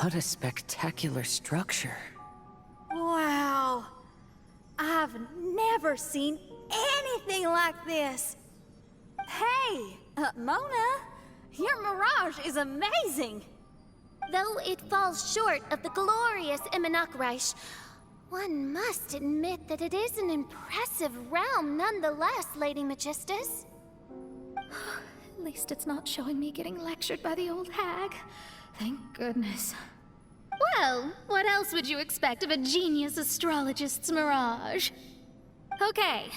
What a spectacular structure. Wow. I've never seen anything like this. Hey, Mona, your mirage is amazing. Though it falls short of the glorious Immonakreich, one must admit that it is an impressive realm nonetheless, Lady Magistus. At least it's not showing me getting lectured by the old hag. Thank goodness. Well, what else would you expect of a genius astrologist's mirage? Okay,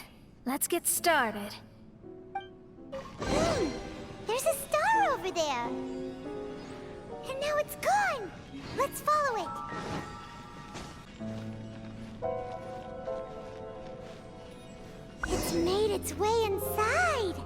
let's get started. There's a star over there. And now it's gone. Let's follow it. It's made its way inside.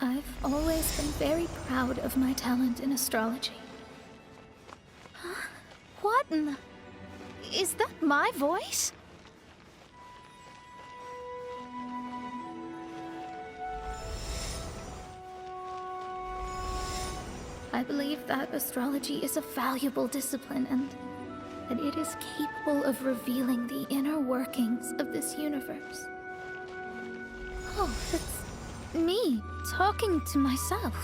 I've always been very proud of my talent in astrology. Huh? What in the... Is that my voice? I believe that astrology is a valuable discipline and that it is capable of revealing the inner workings of this universe. Oh, that's me talking to myself.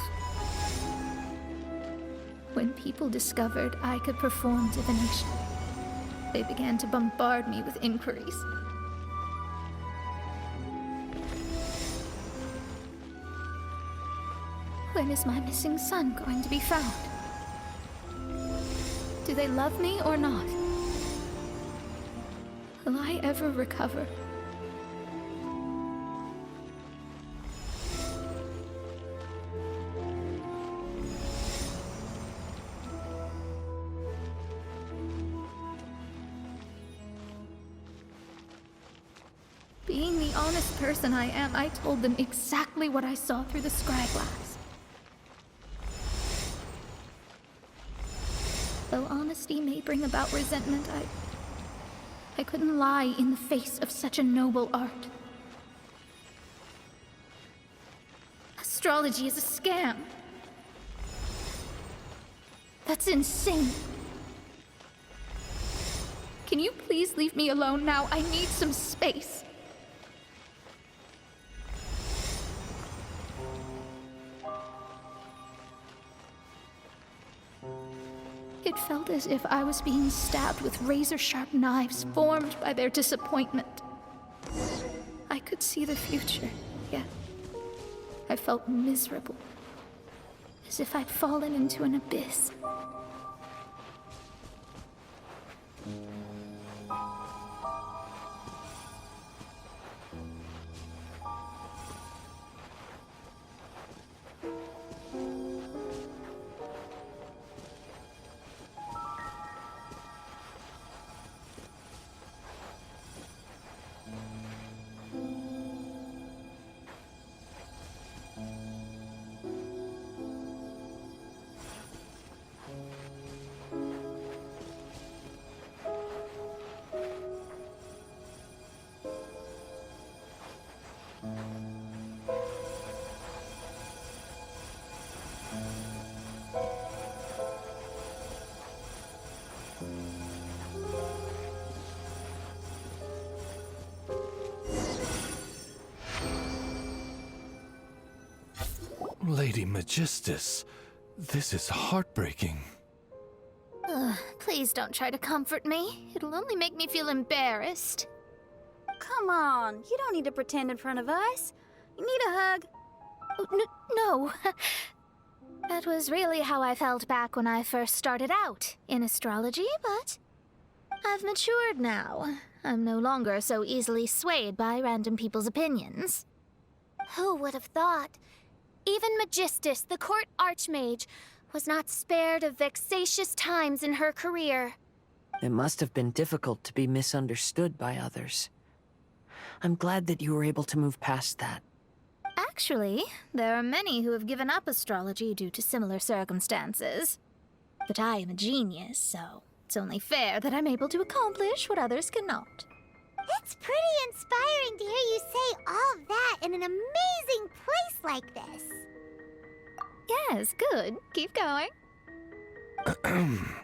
When people discovered I could perform divination, they began to bombard me with inquiries. When is my missing son going to be found? Do they love me or not? Will I ever recover? Being the honest person I am, I told them exactly what I saw through the scryglass. Though honesty may bring about resentment, I couldn't lie in the face of such a noble art. Astrology is a scam. That's insane. Can you please leave me alone now? I need some space. It felt as if I was being stabbed with razor-sharp knives formed by their disappointment. I could see the future, yet I felt miserable, as if I'd fallen into an abyss. Lady Magistus, this is heartbreaking. Please don't try to comfort me. It'll only make me feel embarrassed. Come on, you don't need to pretend in front of us. You need a hug. No. That was really how I felt back when I first started out in astrology, but I've matured now. I'm no longer so easily swayed by random people's opinions. Who would have thought? Even Magistus, the court archmage, was not spared of vexatious times in her career. It must have been difficult to be misunderstood by others. I'm glad that you were able to move past that. Actually, there are many who have given up astrology due to similar circumstances. But I am a genius, so it's only fair that I'm able to accomplish what others cannot. It's pretty inspiring to hear you say all that in an amazing place like this. Yes, good. Keep going.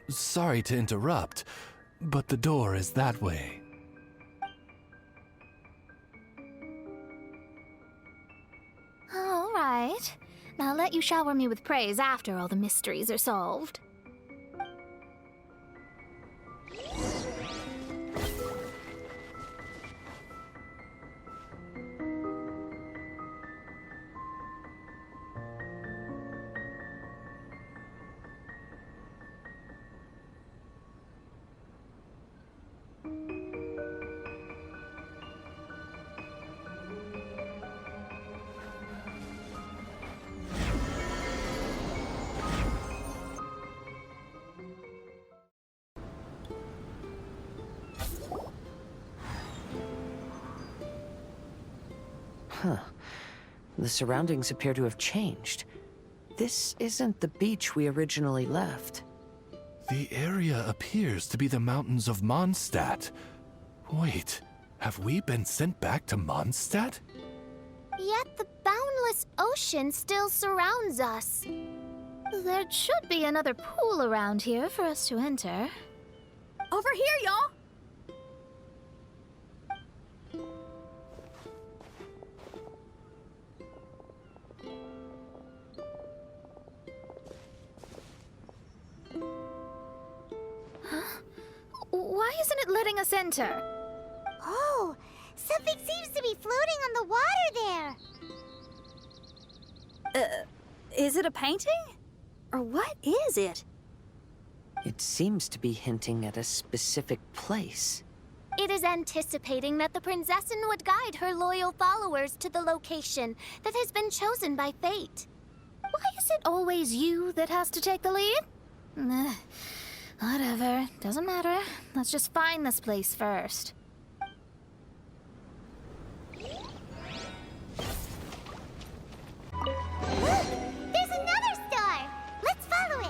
Sorry to interrupt, but the door is that way. All right. Now I'll let you shower me with praise after all the mysteries are solved. Huh. The surroundings appear to have changed. This isn't the beach we originally left. The area appears to be the mountains of Mondstadt. Wait, have we been sent back to Mondstadt? Yet the boundless ocean still surrounds us. There should be another pool around here for us to enter. Over here, y'all! Why isn't it letting us enter? Oh, something seems to be floating on the water there. Is it a painting? Or what is it? It seems to be hinting at a specific place. It is anticipating that the Prinzessin would guide her loyal followers to the location that has been chosen by fate. Why is it always you that has to take the lead? Whatever, doesn't matter. Let's just find this place first. Look! There's another star! Let's follow it!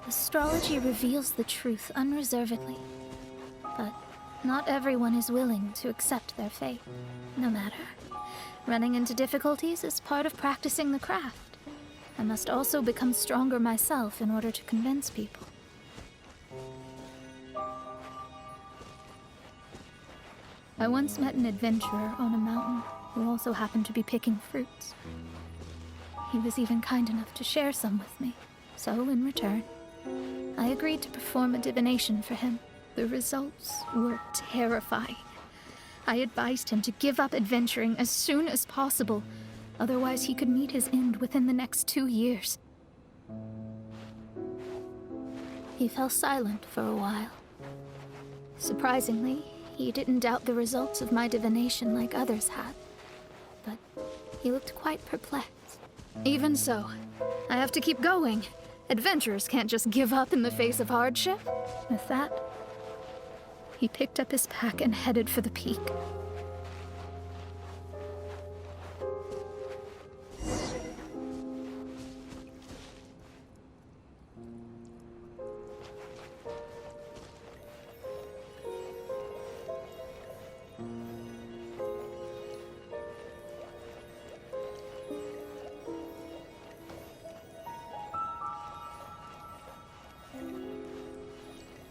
Astrology reveals the truth unreservedly, but not everyone is willing to accept their fate. No matter. Running into difficulties is part of practicing the craft. I must also become stronger myself in order to convince people. I once met an adventurer on a mountain who also happened to be picking fruits. He was even kind enough to share some with me, so in return, I agreed to perform a divination for him. The results were terrifying. I advised him to give up adventuring as soon as possible, otherwise he could meet his end within the next 2 years. He fell silent for a while. Surprisingly, he didn't doubt the results of my divination like others had, but he looked quite perplexed. Even so, I have to keep going. Adventurers can't just give up in the face of hardship. With that, he picked up his pack and headed for the peak.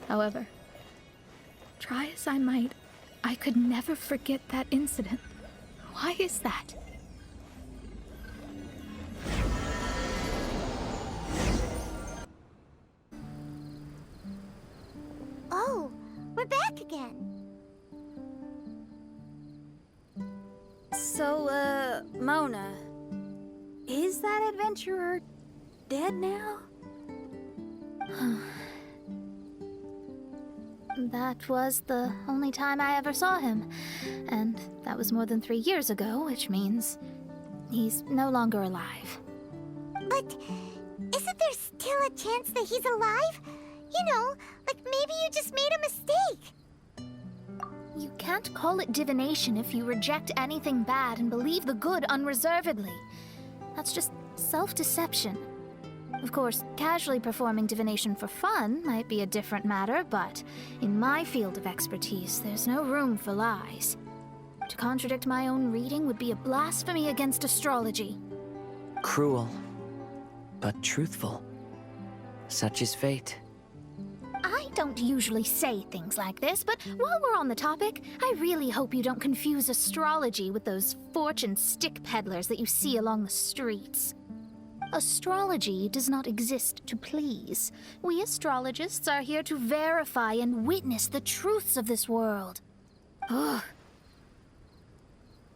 However, try as I might, I could never forget that incident. Why is that? Oh, we're back again. So, Mona, is that adventurer dead now? That was the only time I ever saw him, and that was more than 3 years ago, which means he's no longer alive. But isn't there still a chance that he's alive? You know, like maybe you just made a mistake. You can't call it divination if you reject anything bad and believe the good unreservedly. That's just self-deception. Of course, casually performing divination for fun might be a different matter, but in my field of expertise, there's no room for lies. To contradict my own reading would be a blasphemy against astrology. Cruel, but truthful. Such is fate. I don't usually say things like this, but while we're on the topic, I really hope you don't confuse astrology with those fortune stick peddlers that you see along the streets. Astrology does not exist to please. We astrologists are here to verify and witness the truths of this world. Ugh.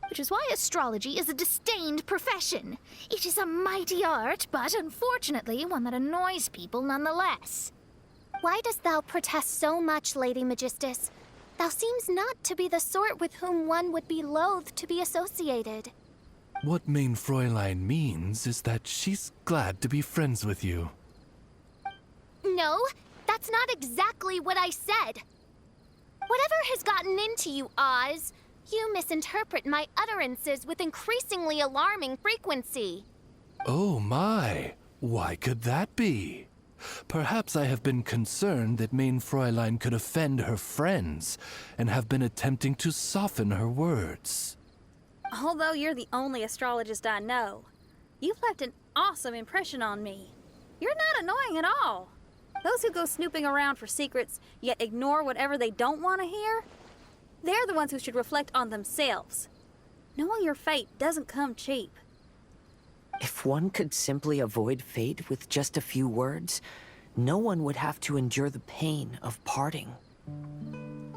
Which is why astrology is a disdained profession. It is a mighty art, but unfortunately one that annoys people nonetheless. Why dost thou protest so much, Lady Magistus? Thou seems not to be the sort with whom one would be loath to be associated. What Main Fräulein means is that she's glad to be friends with you. No, that's not exactly what I said. Whatever has gotten into you, Oz, you misinterpret my utterances with increasingly alarming frequency. Oh my, why could that be? Perhaps I have been concerned that Main Fräulein could offend her friends, and have been attempting to soften her words. Although you're the only astrologist I know, you've left an awesome impression on me. You're not annoying at all. Those who go snooping around for secrets, yet ignore whatever they don't want to hear, they're the ones who should reflect on themselves. Knowing your fate doesn't come cheap. If one could simply avoid fate with just a few words, no one would have to endure the pain of parting.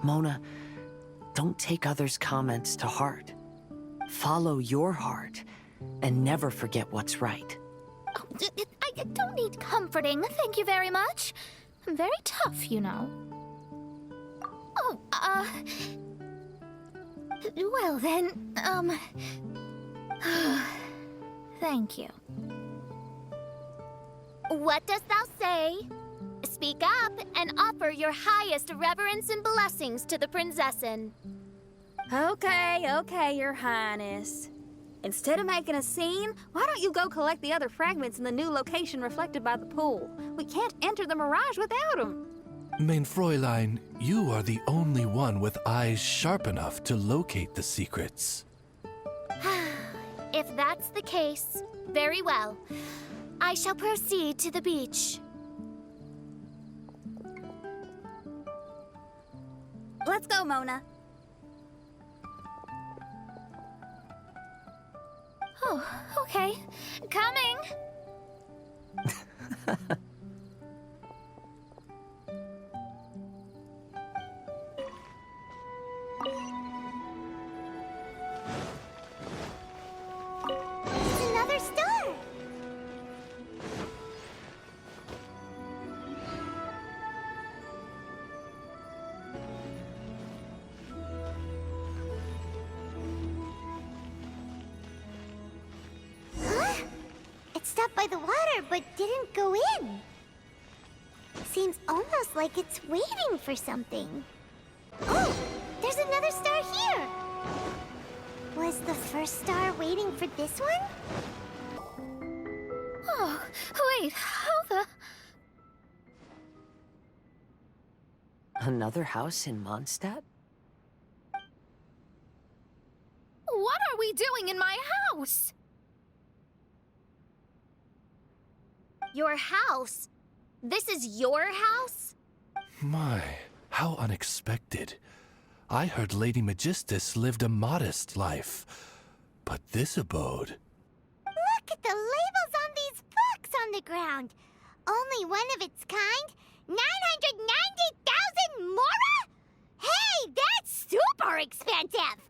Mona, don't take others' comments to heart. Follow your heart, and never forget what's right. Oh, I don't need comforting, thank you very much. I'm very tough, you know. Oh, well then, thank you. What dost thou say? Speak up and offer your highest reverence and blessings to the prinzessin. Okay, Your Highness. Instead of making a scene, why don't you go collect the other fragments in the new location reflected by the pool? We can't enter the mirage without them. Main Fräulein, you are the only one with eyes sharp enough to locate the secrets. If that's the case, very well. I shall proceed to the beach. Let's go, Mona. Oh, okay. Coming! It's another star! Huh? It stopped by the water, but didn't go in. Seems almost like it's waiting for something. Oh, there's another star here! Was the first star waiting for this one? Oh, wait, how the... Another house in Mondstadt? What are we doing in my house? Your house? This is your house? My, how unexpected. I heard Lady Magistus lived a modest life, but this abode... Look at the labels on these books on the ground. Only one of its kind? 990,000 mora? Hey, that's super expensive!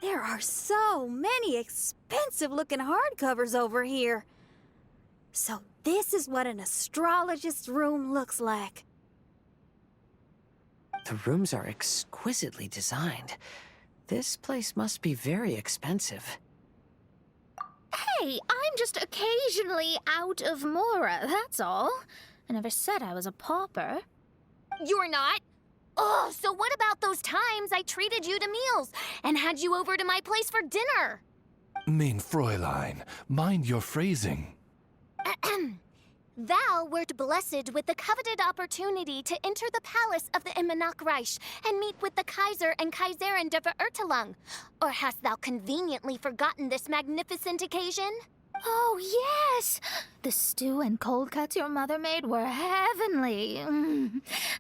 There are so many expensive-looking hardcovers over here. So this is what an astrologist's room looks like. The rooms are exquisitely designed. This place must be very expensive. Hey, I'm just occasionally out of mora, that's all. I never said I was a pauper. You're not? Oh, so what about those times I treated you to meals and had you over to my place for dinner? Mein Fräulein, mind your phrasing. Thou wert blessed with the coveted opportunity to enter the palace of the Immanok Reich and meet with the Kaiser and Kaiserin der Verurteilung. Or hast thou conveniently forgotten this magnificent occasion? Oh, yes! The stew and cold cuts your mother made were heavenly.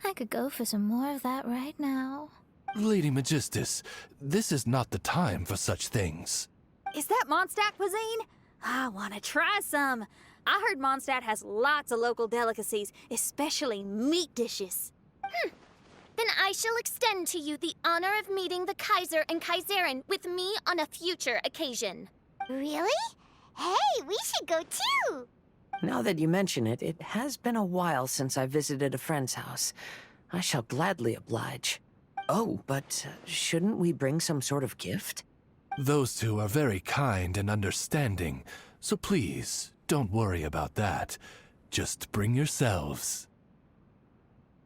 I could go for some more of that right now. Lady Magistus, this is not the time for such things. Is that Mondstadt cuisine? I want to try some. I heard Mondstadt has lots of local delicacies, especially meat dishes. Then I shall extend to you the honor of meeting the Kaiser and Kaiserin with me on a future occasion. Really? Hey, we should go too! Now that you mention it, it has been a while since I visited a friend's house. I shall gladly oblige. Oh, but shouldn't we bring some sort of gift? Those two are very kind and understanding, so please, don't worry about that. Just bring yourselves.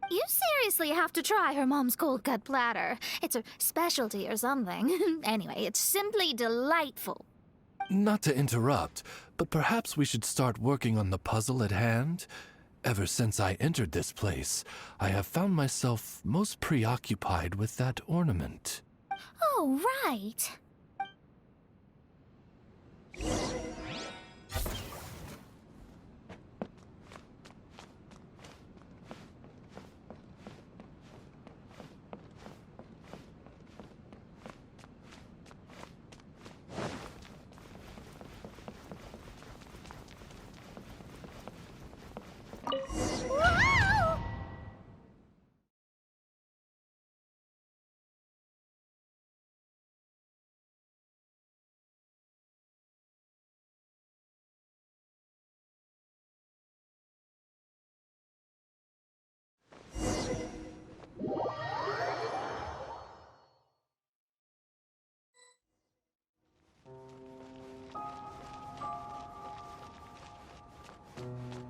You seriously have to try her mom's cold cut platter. It's a specialty or something. Anyway, it's simply delightful. Not to interrupt, but perhaps we should start working on the puzzle at hand? Ever since I entered this place, I have found myself most preoccupied with that ornament. Oh, right. Whoa!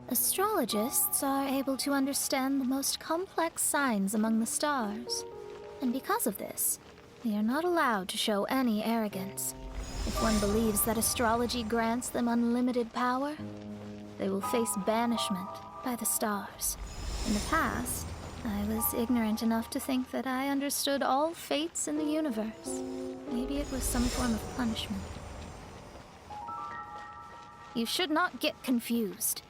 Astrologists are able to understand the most complex signs among the stars. And because of this, they are not allowed to show any arrogance. If one believes that astrology grants them unlimited power, they will face banishment by the stars. In the past, I was ignorant enough to think that I understood all fates in the universe. Maybe it was some form of punishment. You should not get confused.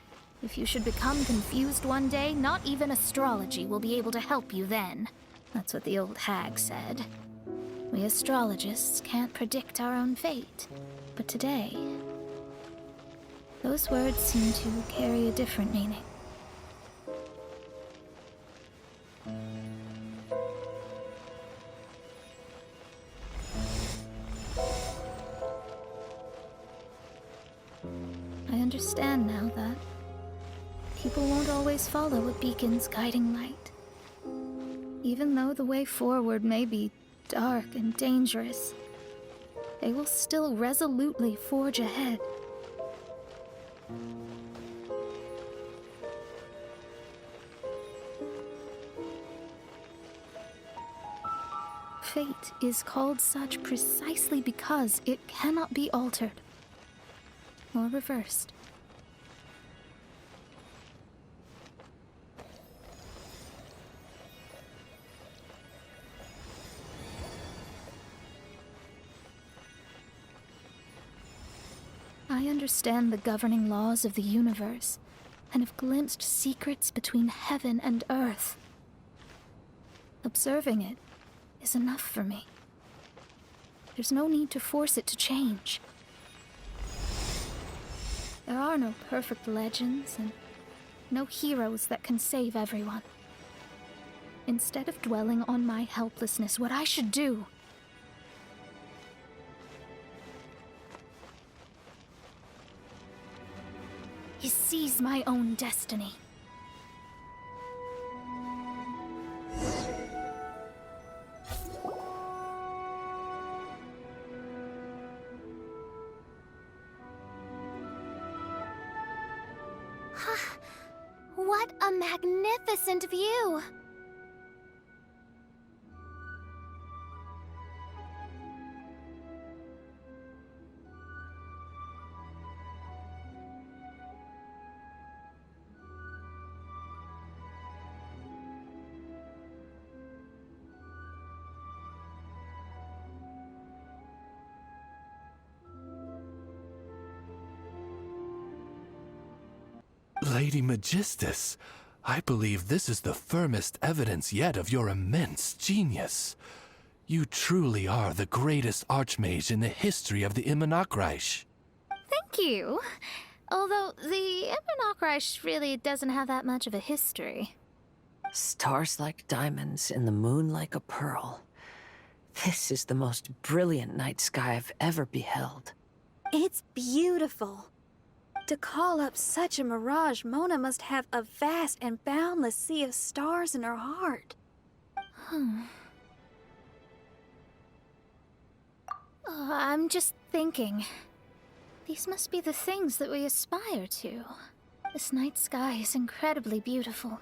If you should become confused one day, not even astrology will be able to help you then. That's what the old hag said. We astrologists can't predict our own fate. But today, those words seem to carry a different meaning. I understand now that people won't always follow a beacon's guiding light. Even though the way forward may be dark and dangerous, they will still resolutely forge ahead. Fate is called such precisely because it cannot be altered or reversed. I understand the governing laws of the universe, and have glimpsed secrets between heaven and earth. Observing it is enough for me. There's no need to force it to change. There are no perfect legends and no heroes that can save everyone. Instead of dwelling on my helplessness, what I should do is seize my own destiny. What a magnificent view! Lady Magistus, I believe this is the firmest evidence yet of your immense genius. You truly are the greatest archmage in the history of the Immonakreich. Thank you. Although the Immonakreich really doesn't have that much of a history. Stars like diamonds and the moon like a pearl. This is the most brilliant night sky I've ever beheld. It's beautiful. To call up such a mirage, Mona must have a vast and boundless sea of stars in her heart. I'm just thinking. These must be the things that we aspire to. This night sky is incredibly beautiful.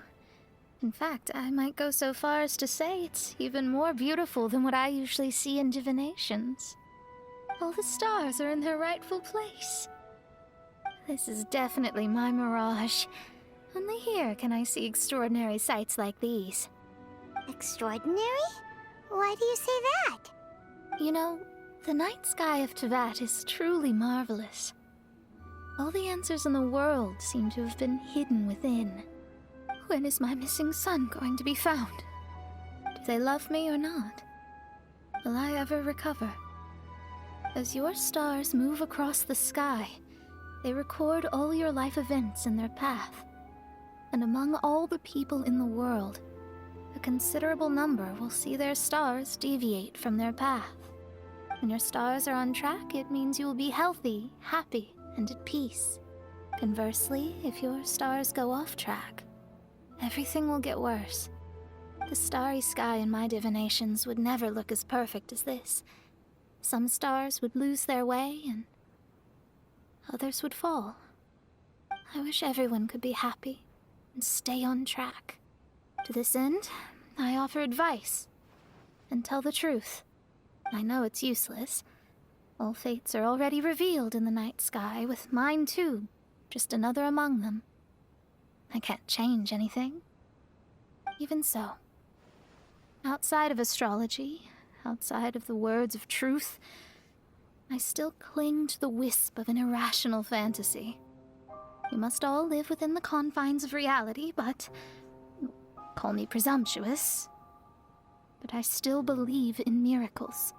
In fact, I might go so far as to say it's even more beautiful than what I usually see in divinations. All the stars are in their rightful place. This is definitely my mirage. Only here can I see extraordinary sights like these. Extraordinary? Why do you say that? You know, the night sky of Tevat is truly marvelous. All the answers in the world seem to have been hidden within. When is my missing son going to be found? Do they love me or not? Will I ever recover? As your stars move across the sky, they record all your life events in their path. And among all the people in the world, a considerable number will see their stars deviate from their path. When your stars are on track, it means you will be healthy, happy, and at peace. Conversely, if your stars go off track, everything will get worse. The starry sky in my divinations would never look as perfect as this. Some stars would lose their way, and others would fall. I wish everyone could be happy and stay on track. To this end, I offer advice and tell the truth. I know it's useless. All fates are already revealed in the night sky, with mine too, just another among them. I can't change anything. Even so, outside of astrology, outside of the words of truth, I still cling to the wisp of an irrational fantasy. We must all live within the confines of reality, but call me presumptuous. But I still believe in miracles.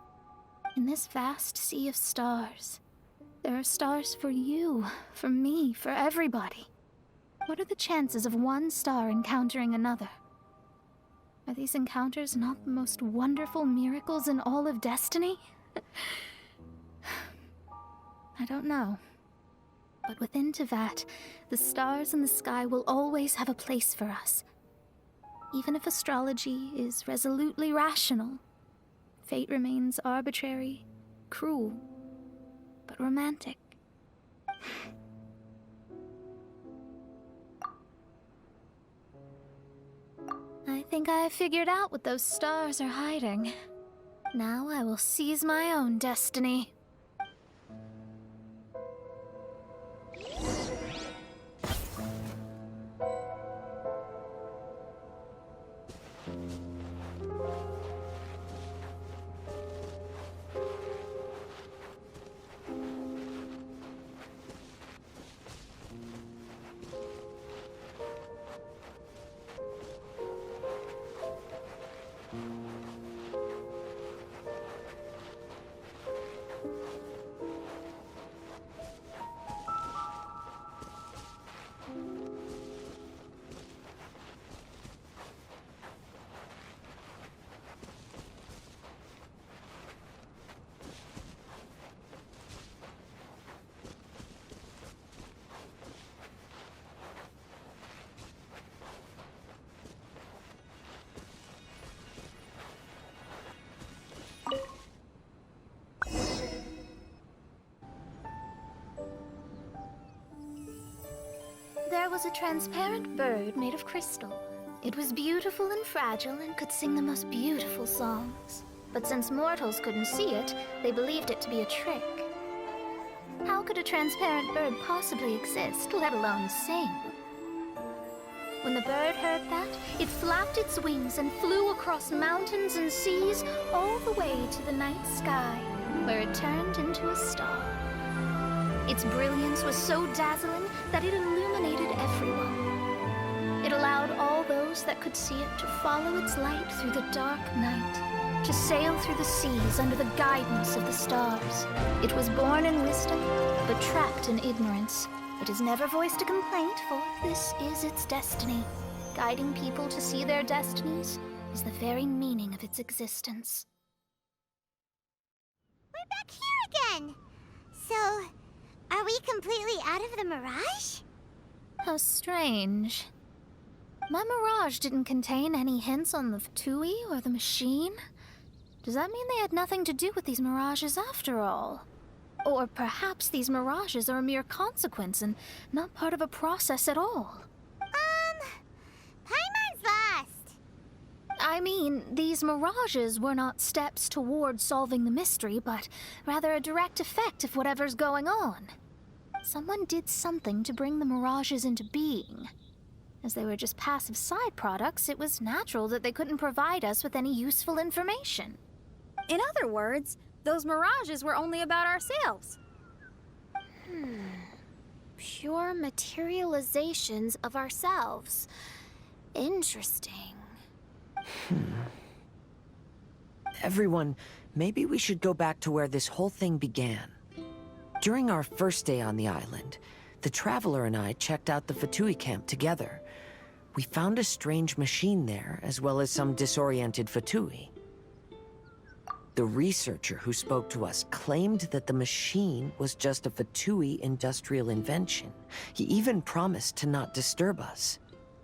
In this vast sea of stars, there are stars for you, for me, for everybody. What are the chances of one star encountering another? Are these encounters not the most wonderful miracles in all of destiny? I don't know. But within Tevat, the stars in the sky will always have a place for us. Even if astrology is resolutely rational, fate remains arbitrary, cruel, but romantic. I think I have figured out what those stars are hiding. Now I will seize my own destiny. There was a transparent bird made of crystal. It was beautiful and fragile and could sing the most beautiful songs. But since mortals couldn't see it, they believed it to be a trick. How could a transparent bird possibly exist, let alone sing? When the bird heard that, it flapped its wings and flew across mountains and seas all the way to the night sky, where it turned into a star. Its brilliance was so dazzling that it illuminated everyone. It allowed all those that could see it to follow its light through the dark night, to sail through the seas under the guidance of the stars. It was born in wisdom, but trapped in ignorance. It has never voiced a complaint, for this is its destiny. Guiding people to see their destinies is the very meaning of its existence. We're back here again! So, are we completely out of the mirage? How strange. My mirage didn't contain any hints on the Fatui or the machine. Does that mean they had nothing to do with these mirages after all? Or perhaps these mirages are a mere consequence and not part of a process at all? Paimon's lost. I mean, these mirages were not steps toward solving the mystery, but rather a direct effect of whatever's going on. Someone did something to bring the mirages into being. As they were just passive side products, it was natural that they couldn't provide us with any useful information. In other words, those mirages were only about ourselves. Pure materializations of ourselves. Interesting. Everyone, maybe we should go back to where this whole thing began. During our first day on the island, the Traveler and I checked out the Fatui camp together. We found a strange machine there, as well as some disoriented Fatui. The researcher who spoke to us claimed that the machine was just a Fatui industrial invention. He even promised to not disturb us.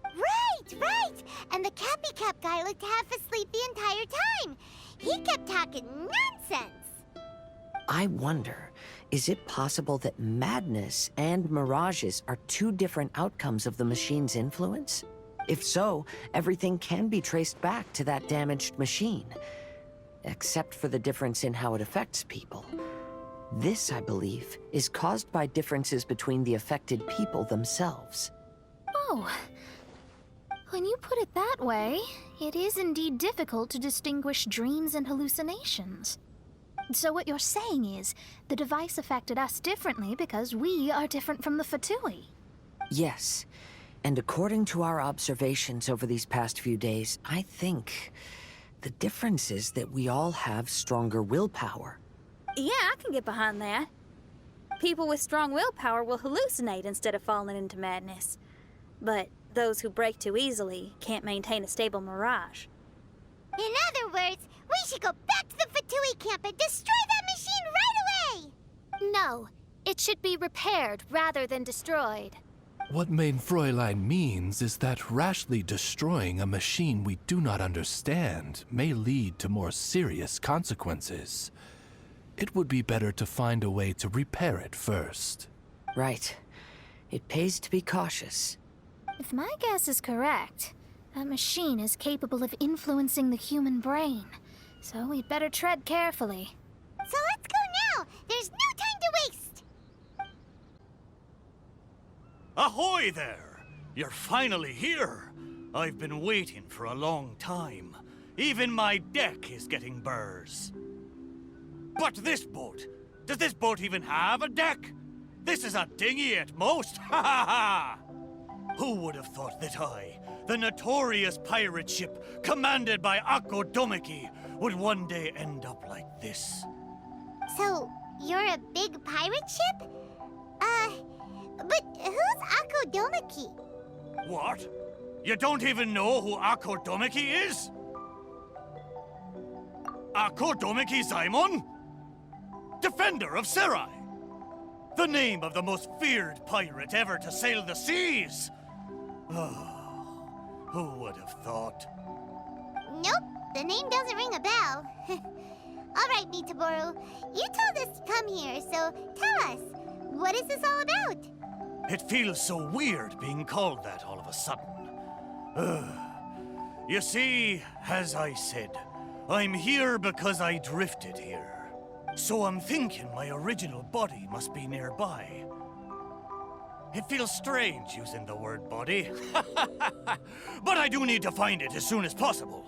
Right! And the Cappy Cap guy looked half asleep the entire time. He kept talking nonsense. I wonder, is it possible that madness and mirages are two different outcomes of the machine's influence? If so, everything can be traced back to that damaged machine. Except for the difference in how it affects people. This, I believe, is caused by differences between the affected people themselves. Oh, when you put it that way, it is indeed difficult to distinguish dreams and hallucinations. So what you're saying is, the device affected us differently because we are different from the Fatui. Yes, and according to our observations over these past few days, I think the difference is that we all have stronger willpower. Yeah, I can get behind that. People with strong willpower will hallucinate instead of falling into madness. But those who break too easily can't maintain a stable mirage. In other words, we should go back to the Fatui camp and destroy that machine right away! No, it should be repaired rather than destroyed. What Main Fräulein means is that rashly destroying a machine we do not understand may lead to more serious consequences. It would be better to find a way to repair it first. Right. It pays to be cautious. If my guess is correct, that machine is capable of influencing the human brain. So we'd better tread carefully. So let's go now! There's no time to waste! Ahoy there! You're finally here! I've been waiting for a long time. Even my deck is getting burrs. But this boat? Does this boat even have a deck? This is a dinghy at most! Ha ha ha! Who would have thought that I, the notorious pirate ship commanded by Akko Domeki, would one day end up like this? So, you're a big pirate ship? But who's Akko Domeki? What? You don't even know who Akko Domeki is? Akko Domeki Zaimon? Defender of Serai! The name of the most feared pirate ever to sail the seas! Oh, who would have thought? Nope, the name doesn't ring a bell. Alright, Mitaboru, you told us to come here, so tell us, what is this all about? It feels so weird being called that all of a sudden. You see, as I said, I'm here because I drifted here. So I'm thinking my original body must be nearby. It feels strange using the word body. But I do need to find it as soon as possible.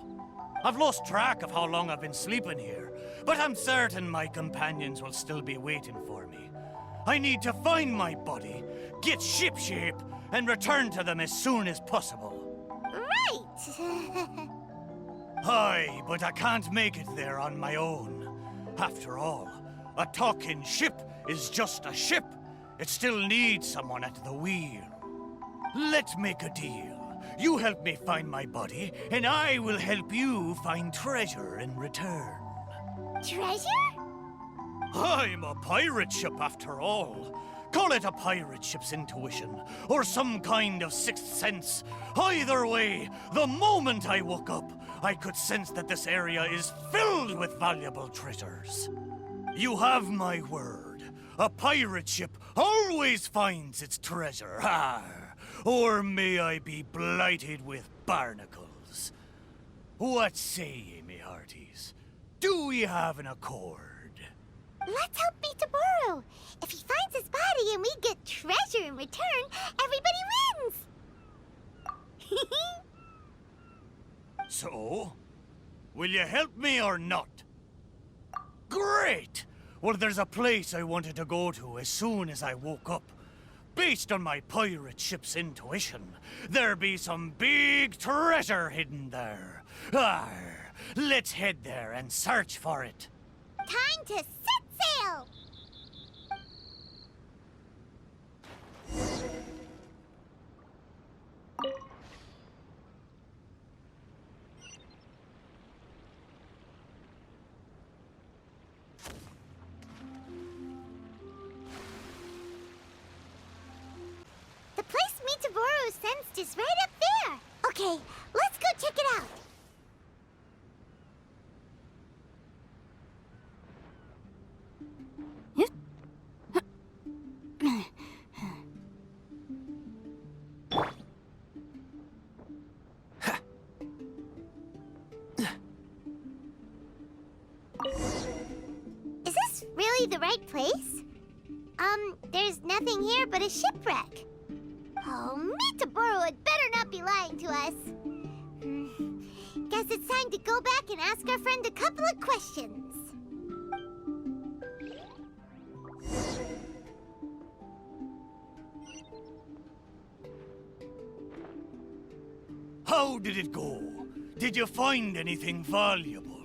I've lost track of how long I've been sleeping here, but I'm certain my companions will still be waiting for me. I need to find my body, get shipshape, and return to them as soon as possible. Right. Aye, but I can't make it there on my own. After all, a talking ship is just a ship. It still needs someone at the wheel. Let's make a deal. You help me find my body, and I will help you find treasure in return. Treasure? I'm a pirate ship after all. Call it a pirate ship's intuition, or some kind of sixth sense. Either way, the moment I woke up, I could sense that this area is filled with valuable treasures. You have my word. A pirate ship always finds its treasure. Or may I be blighted with barnacles. What say ye, me hearties? Do we have an accord? Let's help Meetaboru. If he finds his body and we get treasure in return, everybody wins. So, will you help me or not? Great! Well, there's a place I wanted to go to as soon as I woke up. Based on my pirate ship's intuition, there be some big treasure hidden there. Let's head there and search for it. Time to set sail. The place Meetaboru sensed is right up there. Okay, let's go check it out. Is this really the right place? There's nothing here but a shipwreck. Oh, Meetaboru had better not be lying to us. Guess it's time to go back and ask our friend a couple of questions. How did it go? Did you find anything valuable?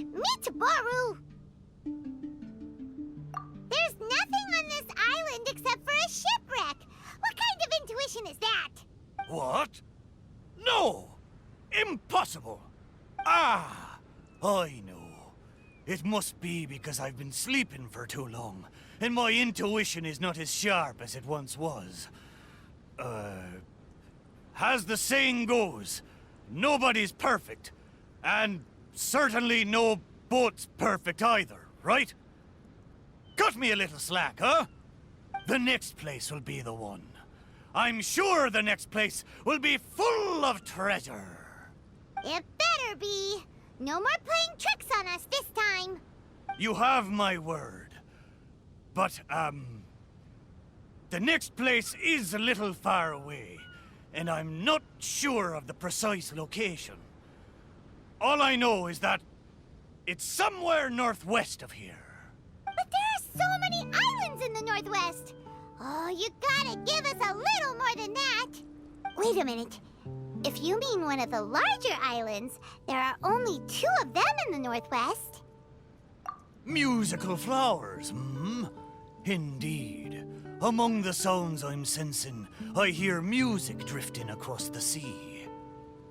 Meetaboru! There's nothing on this island except for a shipwreck. What kind of intuition is that? What? No! Impossible! Ah! I know. It must be because I've been sleeping for too long, and my intuition is not as sharp as it once was. As the saying goes, nobody's perfect, and certainly no boat's perfect either, right? Cut me a little slack, huh? The next place will be the one. I'm sure the next place will be full of treasure. It better be. No more playing tricks on us this time. You have my word. But, the next place is a little far away, and I'm not sure of the precise location. All I know is that it's somewhere northwest of here. But there are so many islands in the Northwest. Oh, you gotta give us a little more than that. Wait a minute. If you mean one of the larger islands, there are only 2 of them in the Northwest. Musical flowers, Indeed. Among the sounds I'm sensing, I hear music drifting across the sea.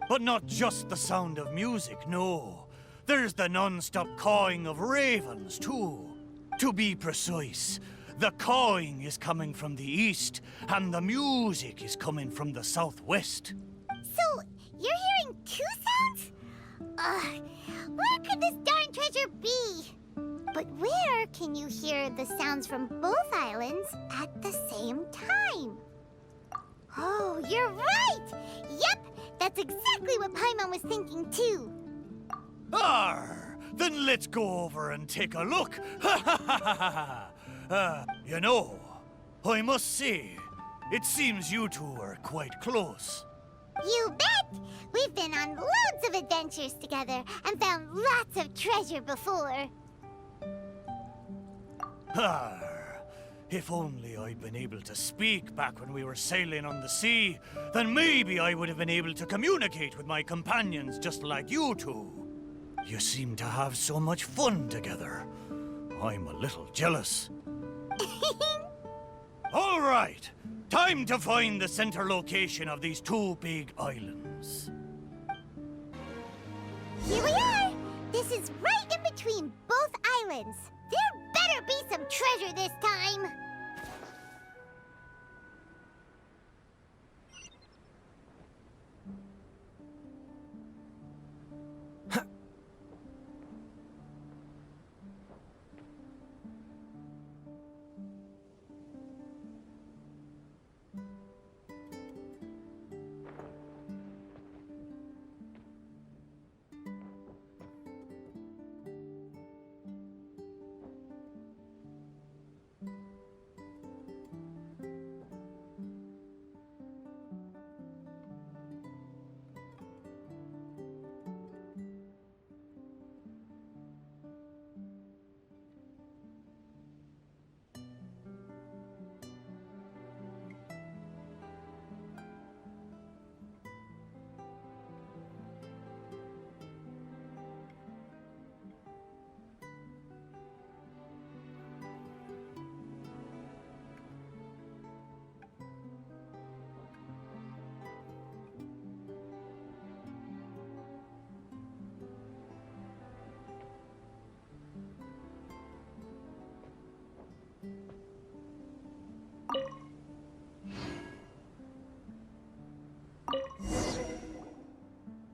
But not just the sound of music, no. There's the non-stop cawing of ravens, too. To be precise, the cawing is coming from the east, and the music is coming from the southwest. So, you're hearing 2 sounds? Where could this darn treasure be? But where can you hear the sounds from both islands at the same time? Oh, you're right! Yep, that's exactly what Paimon was thinking too. Arr! Then let's go over and take a look. You know, I must say, it seems you two are quite close. You bet! We've been on loads of adventures together and found lots of treasure before. Arr! If only I'd been able to speak back when we were sailing on the sea, then maybe I would have been able to communicate with my companions just like you two. You seem to have so much fun together. I'm a little jealous. All right, time to find the center location of these two big islands. Here we are! This is right in between both islands. There better be some treasure this time!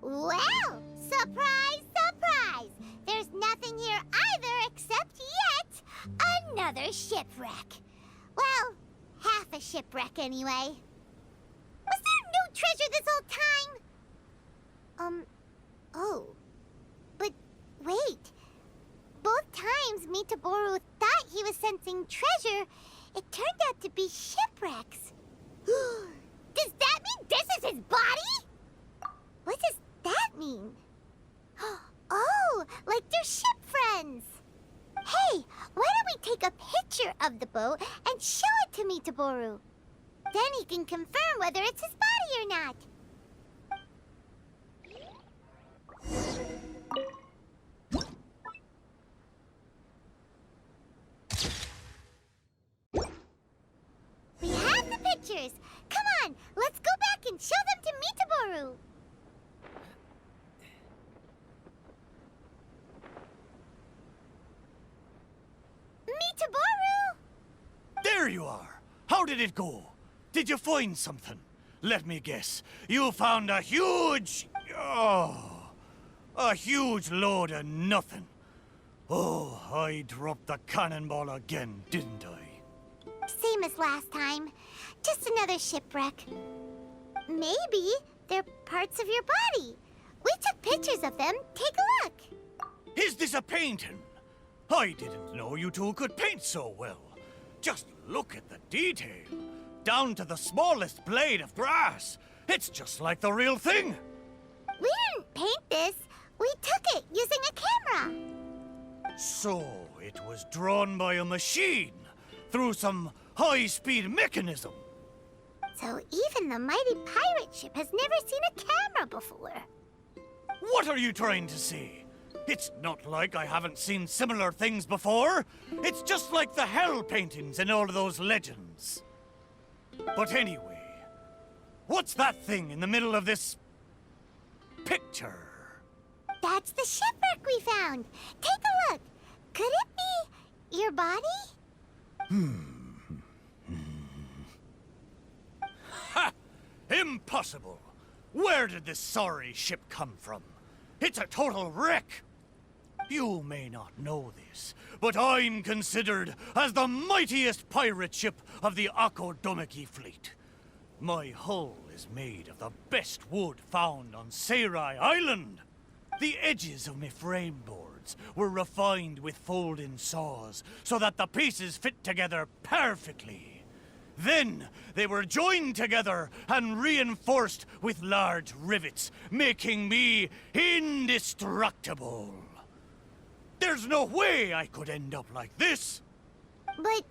Well, surprise, surprise! There's nothing here either except yet another shipwreck. Well, half a shipwreck anyway. Was there no treasure this whole time? Oh. But wait. Both times Mitaboru thought he was sensing treasure, it turned out to be shipwrecks. Does that mean this is his body? What does that mean? Oh, like they're ship friends. Hey, why don't we take a picture of the boat and show it to Mitaboru? Then he can confirm whether it's his body or not. We have the pictures. Come on, let's go back and show them to Mitaboru. Mitaboru! There you are. How did it go? Did you find something? Let me guess. You found a huge... Oh, a huge load of nothing. Oh, I dropped the cannonball again, didn't I? Same as last time. Just another shipwreck. Maybe they're parts of your body. We took pictures of them. Take a look. Is this a painting? I didn't know you two could paint so well. Just look at the detail. Down to the smallest blade of grass. It's just like the real thing. We didn't paint this. We took it using a camera. So it was drawn by a machine through some high-speed mechanism. So even the mighty pirate ship has never seen a camera before. What are you trying to say? It's not like I haven't seen similar things before. It's just like the hell paintings in all of those legends. But anyway, what's that thing in the middle of this picture? That's the shipwreck we found. Take a look. Could it be your body? Ha! Impossible! Where did this sorry ship come from? It's a total wreck! You may not know this, but I'm considered as the mightiest pirate ship of the Akodomiki fleet. My hull is made of the best wood found on Seirai Island. The edges of my frame boards were refined with fold-in saws so that the pieces fit together perfectly. Then they were joined together and reinforced with large rivets, making me indestructible. There's no way I could end up like this. But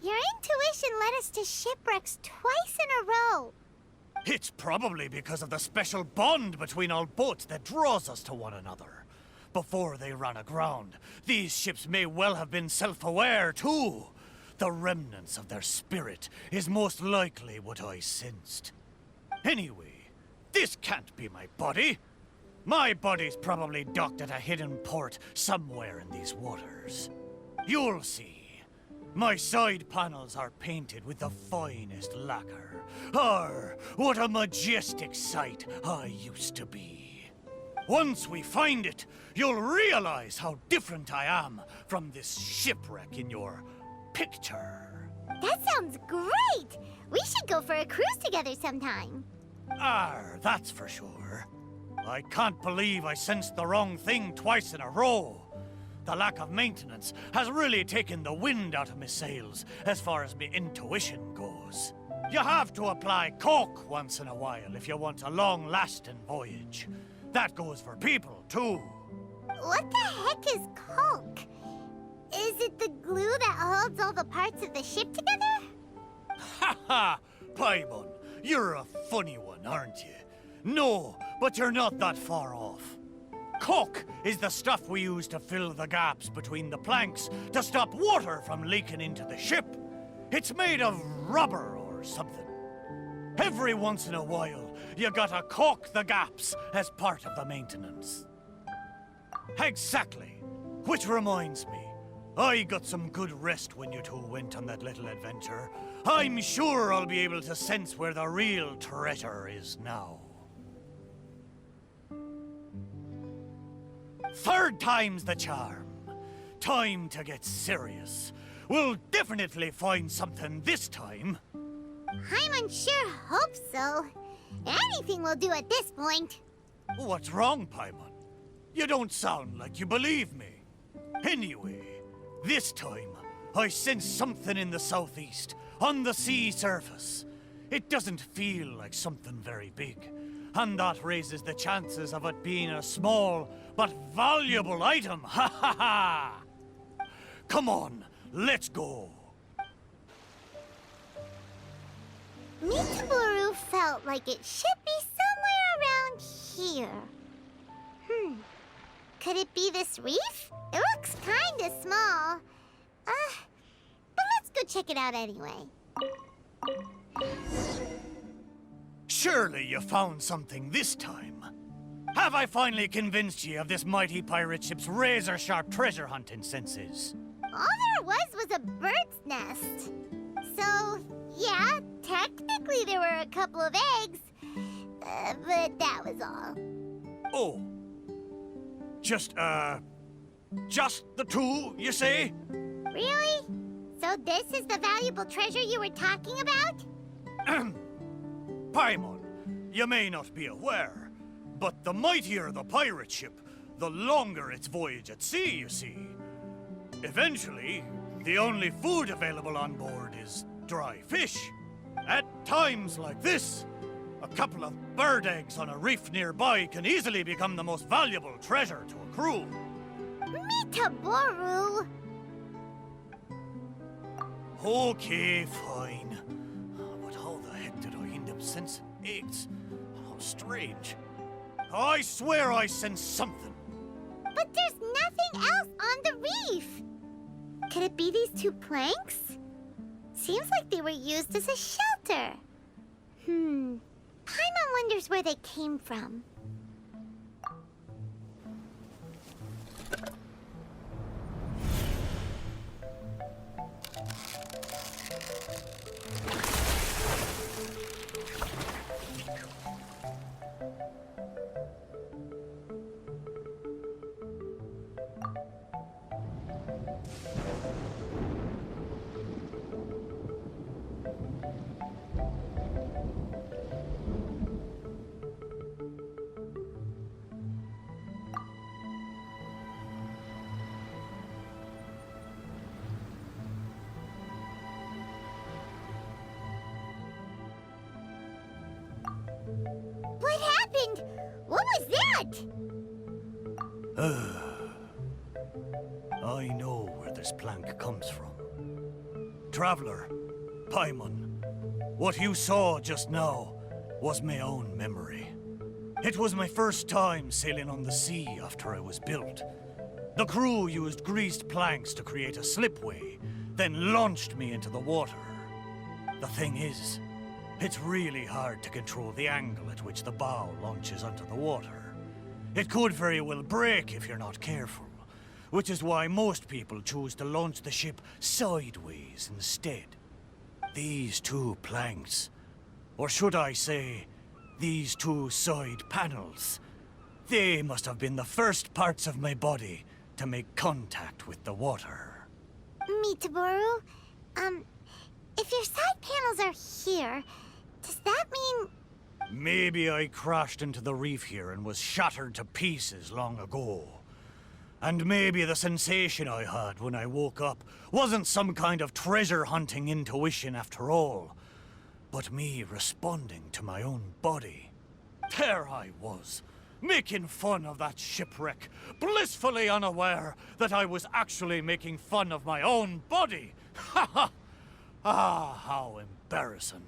your intuition led us to shipwrecks twice in a row. It's probably because of the special bond between our boats that draws us to one another. Before they ran aground, these ships may well have been self-aware too. The remnants of their spirit is most likely what I sensed. Anyway, this can't be my body. My body's probably docked at a hidden port somewhere in these waters. You'll see. My side panels are painted with the finest lacquer. What a majestic sight I used to be. Once we find it, you'll realize how different I am from this shipwreck in your picture. That sounds great! We should go for a cruise together sometime. That's for sure. I can't believe I sensed the wrong thing twice in a row. The lack of maintenance has really taken the wind out of my sails as far as my intuition goes. You have to apply cork once in a while if you want a long-lasting voyage. That goes for people, too. What the heck is caulk? Is it the glue that holds all the parts of the ship together? Ha ha! Paimon, you're a funny one, aren't you? No, but you're not that far off. Caulk is the stuff we use to fill the gaps between the planks to stop water from leaking into the ship. It's made of rubber or something. Every once in a while, you gotta caulk the gaps as part of the maintenance. Exactly. Which reminds me, I got some good rest when you two went on that little adventure. I'm sure I'll be able to sense where the real treasure is now. Third time's the charm. Time to get serious. We'll definitely find something this time. Paimon sure hopes so. Anything will do at this point. What's wrong, Paimon? You don't sound like you believe me. Anyway, this time, I sense something in the southeast, on the sea surface. It doesn't feel like something very big, and that raises the chances of it being a small but valuable item. Ha ha ha! Come on, let's go. Mitaboru felt like it should be somewhere around here. Could it be this reef? It looks kinda small. But let's go check it out anyway. Surely you found something this time. Have I finally convinced you of this mighty pirate ship's razor-sharp treasure hunting senses? All there was a bird's nest. So, yeah, technically there were a couple of eggs. But that was all. Oh. Just the two, you say? Really? So this is the valuable treasure you were talking about? Paimon, you may not be aware, but the mightier the pirate ship, the longer its voyage at sea, you see. Eventually, the only food available on board is dry fish. At times like this, a couple of bird eggs on a reef nearby can easily become the most valuable treasure to a crew. Mitaboru! Okay, fine. But how the heck did I end up sensing eggs? How strange. I swear I sensed something. But there's nothing else on the reef! Could it be these two planks? Seems like they were used as a shelter. Paimon wonders where they came from. What happened? What was that? I know where this plank comes from. Traveler, Paimon, what you saw just now was my own memory. It was my first time sailing on the sea after I was built. The crew used greased planks to create a slipway, then launched me into the water. The thing is, it's really hard to control the angle at which the bow launches onto the water. It could very well break if you're not careful, which is why most people choose to launch the ship sideways instead. These two planks, or should I say, these two side panels, they must have been the first parts of my body to make contact with the water. Mitaboru, if your side panels are here, does that mean... Maybe I crashed into the reef here and was shattered to pieces long ago. And maybe the sensation I had when I woke up wasn't some kind of treasure-hunting intuition after all, but me responding to my own body. There I was, making fun of that shipwreck, blissfully unaware that I was actually making fun of my own body. Ha ha! Ah, how embarrassing.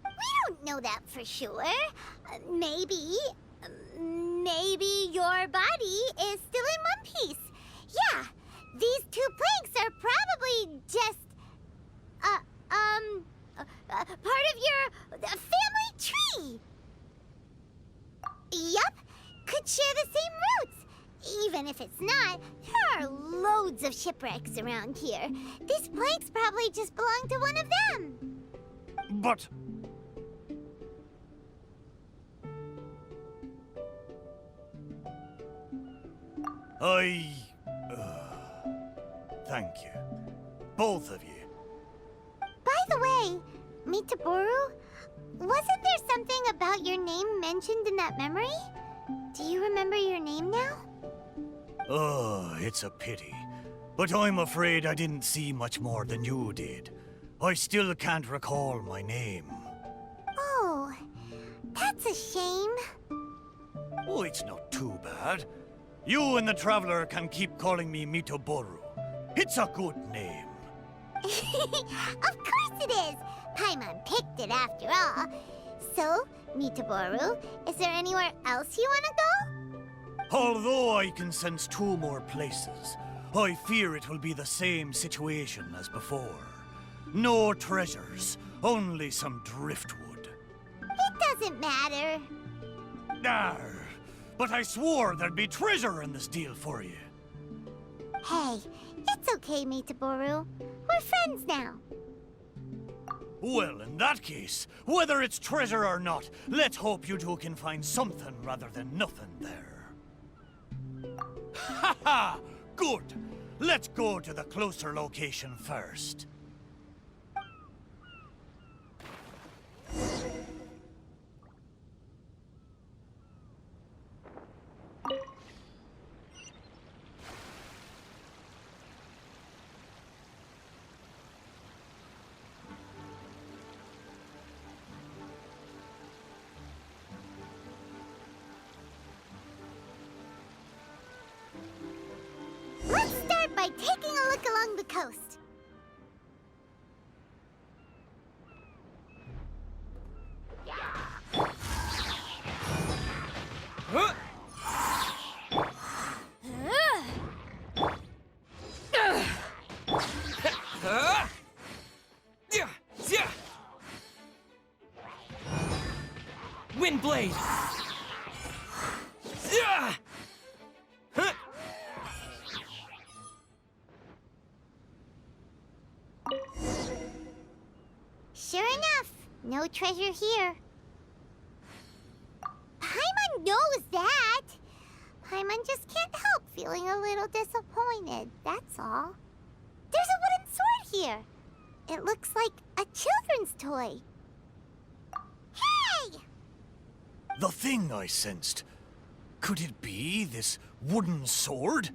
We don't know that for sure. Maybe your body is still in one piece. Yeah, these two planks are probably just, part of your family tree. Yup, could share the same roots. Even if it's not, there are loads of shipwrecks around here. These planks probably just belong to one of them. But... thank you. Both of you. By the way, Mitaboru, wasn't there something about your name mentioned in that memory? Do you remember your name now? Oh, it's a pity. But I'm afraid I didn't see much more than you did. I still can't recall my name. Oh, that's a shame. Oh, it's not too bad. You and the Traveler can keep calling me Mitaboru. It's a good name. Of course it is! Paimon picked it after all. So, Mitaboru, is there anywhere else you want to go? Although I can sense two more places, I fear it will be the same situation as before. No treasures, only some driftwood. It doesn't matter. Arr, but I swore there'd be treasure in this deal for you. Hey, it's okay, Mitaboru. We're friends now. Well, in that case, whether it's treasure or not, let's hope you two can find something rather than nothing there. Ha ha! Good! Let's go to the closer location first. Let's start by taking a look along the coast. Windblade! Sure enough, no treasure here. Paimon knows that. Paimon just can't help feeling a little disappointed, that's all. There's a wooden sword here. It looks like a children's toy. Hey! The thing I sensed. Could it be this wooden sword?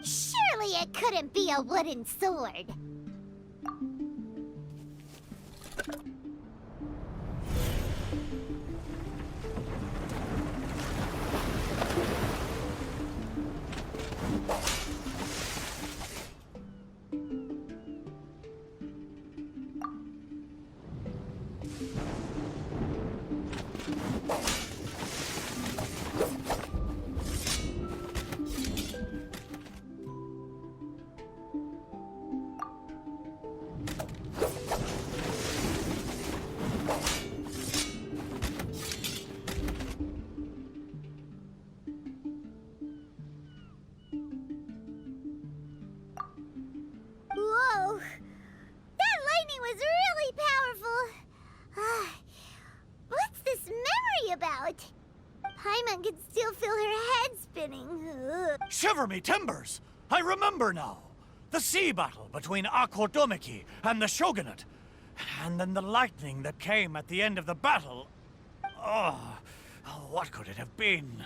Surely it couldn't be a wooden sword. Whoa! That lightning was really powerful. What's this memory about? Paimon can still feel her head spinning. Ugh. Shiver me timbers! I remember now. The sea battle between Akodomiki and the Shogunate. And then the lightning that came at the end of the battle. Oh, what could it have been?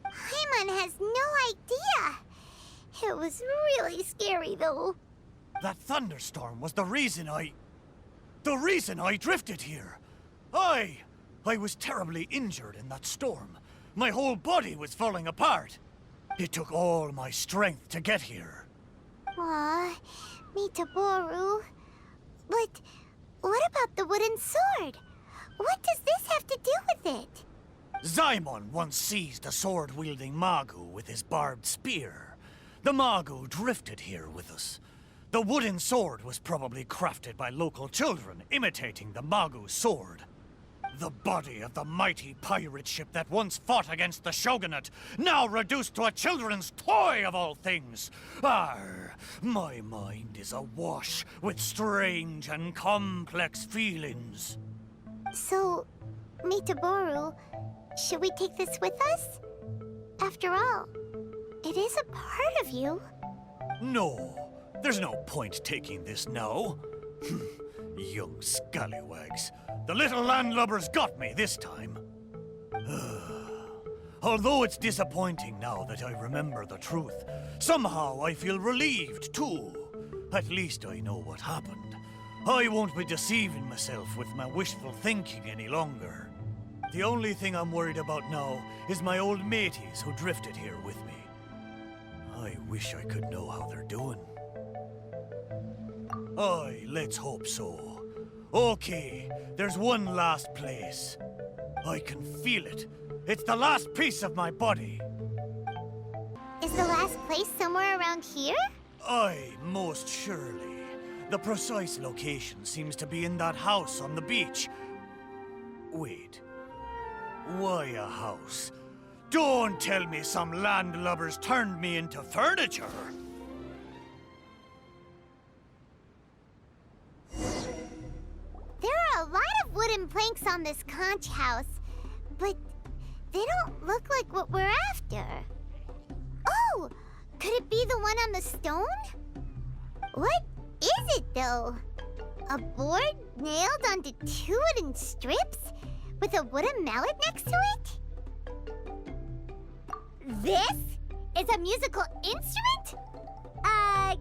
Paimon has no idea. It was really scary, though. That thunderstorm was the reason I drifted here. I was terribly injured in that storm. My whole body was falling apart. It took all my strength to get here. Aw, Mitaboru. But what about the wooden sword? What does this have to do with it? Zaimon once seized a sword-wielding Magu with his barbed spear. The Magu drifted here with us. The wooden sword was probably crafted by local children, imitating the Magu sword. The body of the mighty pirate ship that once fought against the Shogunate, now reduced to a children's toy of all things. Arr, my mind is awash with strange and complex feelings. So, Mitaboru, should we take this with us? After all, it is a part of you. No, there's no point taking this now. Young scallywags. The little landlubbers got me this time. Although it's disappointing now that I remember the truth, somehow I feel relieved too. At least I know what happened. I won't be deceiving myself with my wishful thinking any longer. The only thing I'm worried about now is my old mateys who drifted here with me. I wish I could know how they're doing. Aye, let's hope so. Okay, there's one last place. I can feel it. It's the last piece of my body. Is the last place somewhere around here? Aye, most surely. The precise location seems to be in that house on the beach. Wait. Why a house? Don't tell me some landlubbers turned me into furniture. There are a lot of wooden planks on this conch house, but they don't look like what we're after. Oh! Could it be the one on the stone? What is it, though? A board nailed onto two wooden strips with a wooden mallet next to it? This is a musical instrument?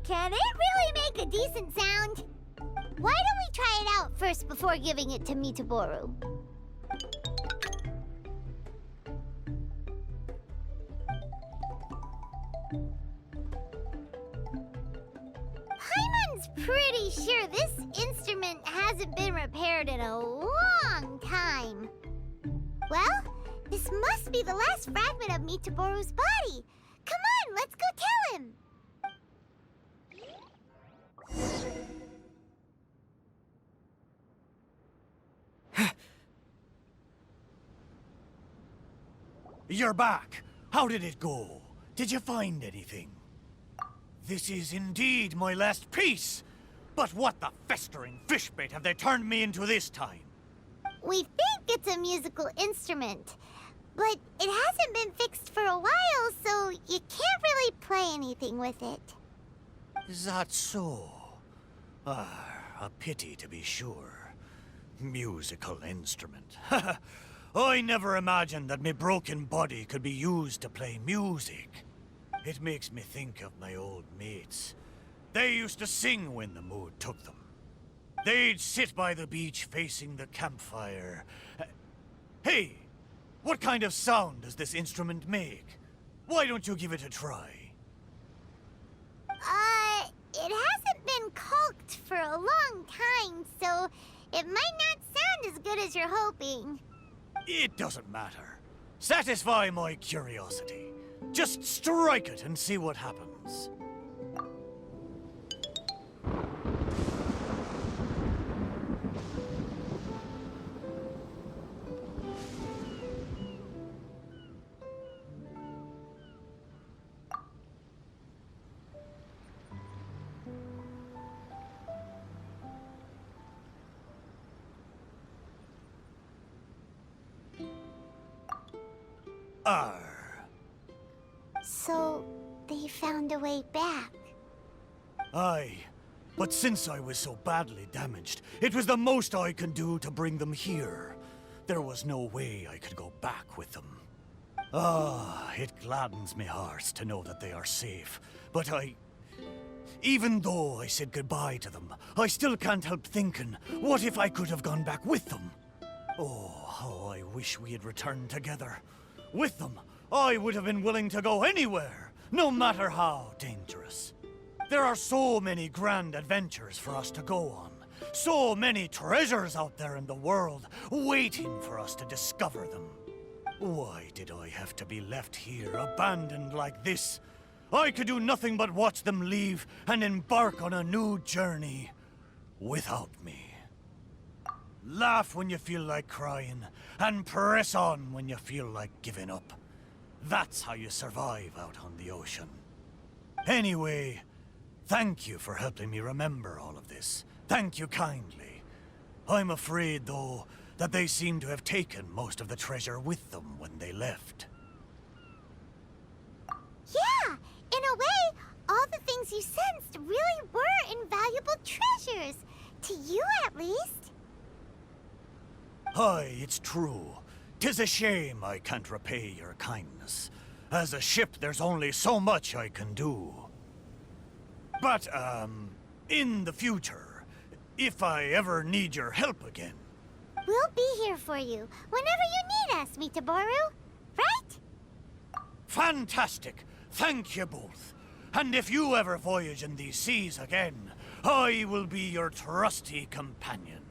Can it really make a decent sound? Why don't we try it out first before giving it to Mitaboru? Paimon's pretty sure this instrument hasn't been repaired in a long time. Well, this must be the last fragment of Mitaboru's body. Come on, let's go tell him. You're back. How did it go? Did you find anything? This is indeed my last piece. But what the festering fishbait have they turned me into this time? We think it's a musical instrument, but it hasn't been fixed for a while, so you can't really play anything with it. Is that so? a pity to be sure. Musical instrument. I never imagined that my broken body could be used to play music. It makes me think of my old mates. They used to sing when the mood took them. They'd sit by the beach facing the campfire. Hey, what kind of sound does this instrument make? Why don't you give it a try? It hasn't been caulked for a long time, so it might not sound as good as you're hoping. It doesn't matter. Satisfy my curiosity. Just strike it and see what happens. So, they found a way back. Aye, but since I was so badly damaged, it was the most I could do to bring them here. There was no way I could go back with them. It gladdens me heart to know that they are safe, but even though I said goodbye to them, I still can't help thinking, what if I could have gone back with them? Oh, how I wish we had returned together. With them, I would have been willing to go anywhere, no matter how dangerous. There are so many grand adventures for us to go on. So many treasures out there in the world, waiting for us to discover them. Why did I have to be left here, abandoned like this? I could do nothing but watch them leave and embark on a new journey without me. Laugh when you feel like crying, and press on when you feel like giving up. That's how you survive out on the ocean. Anyway, thank you for helping me remember all of this. Thank you kindly. I'm afraid, though, that they seem to have taken most of the treasure with them when they left. Yeah, in a way, all the things you sensed really were invaluable treasures. To you, at least. Aye, it's true. 'Tis a shame I can't repay your kindness. As a ship, there's only so much I can do. But, in the future, if I ever need your help again... We'll be here for you, whenever you need us, Mitaboru. Right? Fantastic! Thank you both. And if you ever voyage in these seas again, I will be your trusty companion.